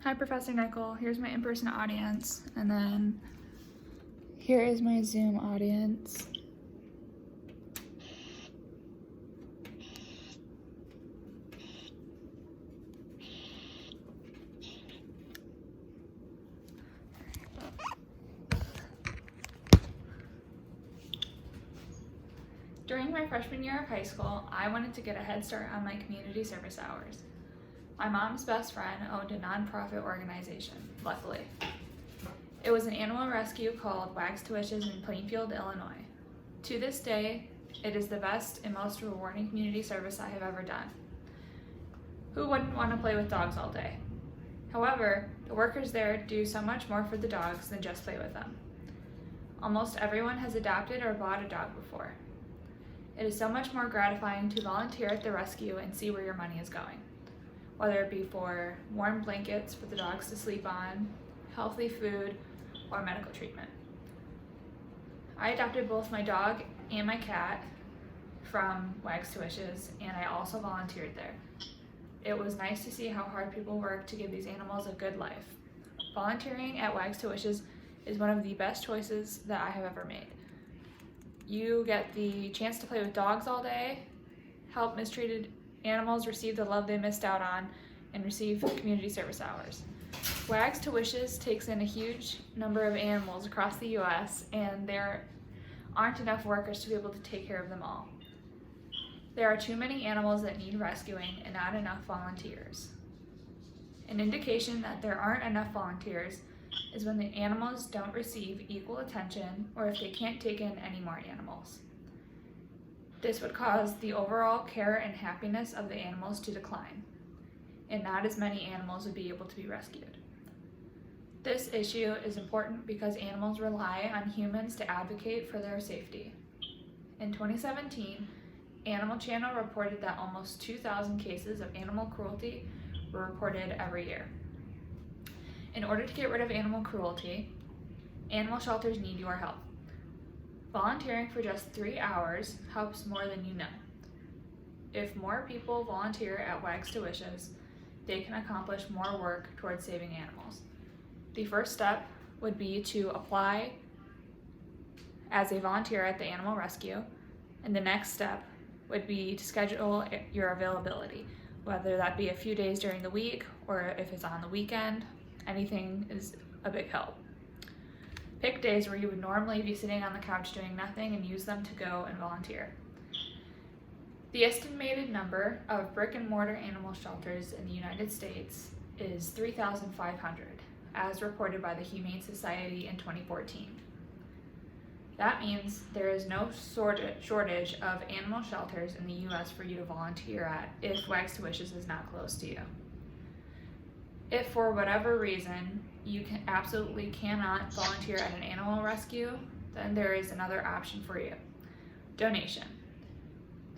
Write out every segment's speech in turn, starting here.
Hi, Professor Nickel. Here's my in-person audience, and then here is my Zoom audience. During my freshman year of high school, I wanted to get a head start on my community service hours. My mom's best friend owned a nonprofit organization, luckily. It was an animal rescue called Wags to Wishes in Plainfield, Illinois. To this day, it is the best and most rewarding community service I have ever done. Who wouldn't want to play with dogs all day? However, the workers there do so much more for the dogs than just play with them. Almost everyone has adopted or bought a dog before. It is so much more gratifying to volunteer at the rescue and see where your money is going, whether it be for warm blankets for the dogs to sleep on, healthy food, or medical treatment. I adopted both my dog and my cat from Wags to Wishes, and I also volunteered there. It was nice to see how hard people work to give these animals a good life. Volunteering at Wags to Wishes is one of the best choices that I have ever made. You get the chance to play with dogs all day, help mistreated animals receive the love they missed out on, and receive community service hours. Wags to Wishes takes in a huge number of animals across the U.S., and there aren't enough workers to be able to take care of them all. There are too many animals that need rescuing and not enough volunteers. An indication that there aren't enough volunteers is when the animals don't receive equal attention or if they can't take in any more animals. This would cause the overall care and happiness of the animals to decline, and not as many animals would be able to be rescued. This issue is important because animals rely on humans to advocate for their safety. In 2017, Animal Channel reported that almost 2,000 cases of animal cruelty were reported every year. In order to get rid of animal cruelty, animal shelters need your help. Volunteering for just 3 hours helps more than you know. If more people volunteer at Wags to Wishes, they can accomplish more work towards saving animals. The first step would be to apply as a volunteer at the animal rescue, and the next step would be to schedule your availability, whether that be a few days during the week or if it's on the weekend. Anything is a big help. Pick days where you would normally be sitting on the couch doing nothing and use them to go and volunteer. The estimated number of brick and mortar animal shelters in the United States is 3,500, as reported by the Humane Society in 2014. That means there is no shortage of animal shelters in the U.S. for you to volunteer at if Wags to Wishes is not close to you. If for whatever reason you absolutely cannot volunteer at an animal rescue, then there is another option for you: donation.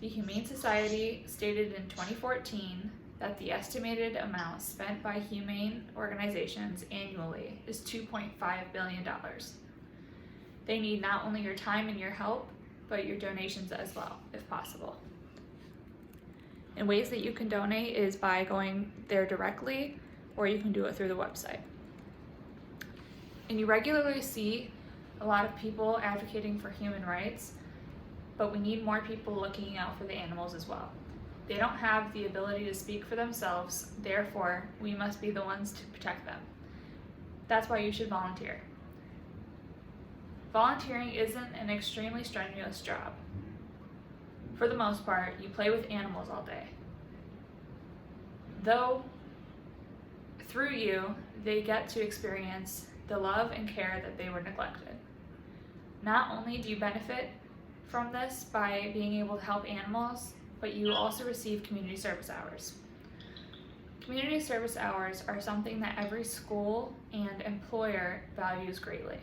The Humane Society stated in 2014 that the estimated amount spent by humane organizations annually is $2.5 billion. They need not only your time and your help, but your donations as well, if possible. And ways that you can donate is by going there directly, or you can do it through the website. And you regularly see a lot of people advocating for human rights, but we need more people looking out for the animals as well. They don't have the ability to speak for themselves, therefore we must be the ones to protect them. That's why you should volunteer. Volunteering isn't an extremely strenuous job. For the most part, you play with animals all day. Though, through you, they get to experience the love and care that they were neglected. Not only do you benefit from this by being able to help animals, but you also receive community service hours. Community service hours are something that every school and employer values greatly.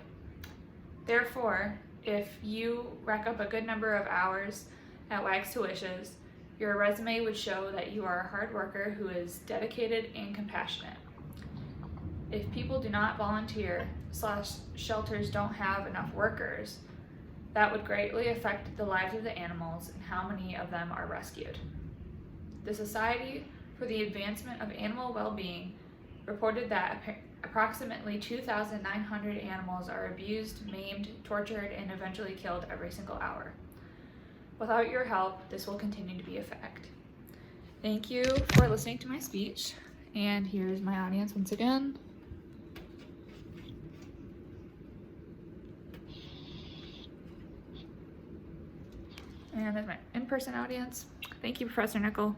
Therefore, if you rack up a good number of hours at Wags to Wishes, your resume would show that you are a hard worker who is dedicated and compassionate. If people do not volunteer / shelters don't have enough workers, that would greatly affect the lives of the animals and how many of them are rescued. The Society for the Advancement of Animal Well-Being reported that approximately 2,900 animals are abused, maimed, tortured, and eventually killed every single hour. Without your help, this will continue to be a fact. Thank you for listening to my speech, and here's my audience once again. And there's my in-person audience. Thank you, Professor Nickel.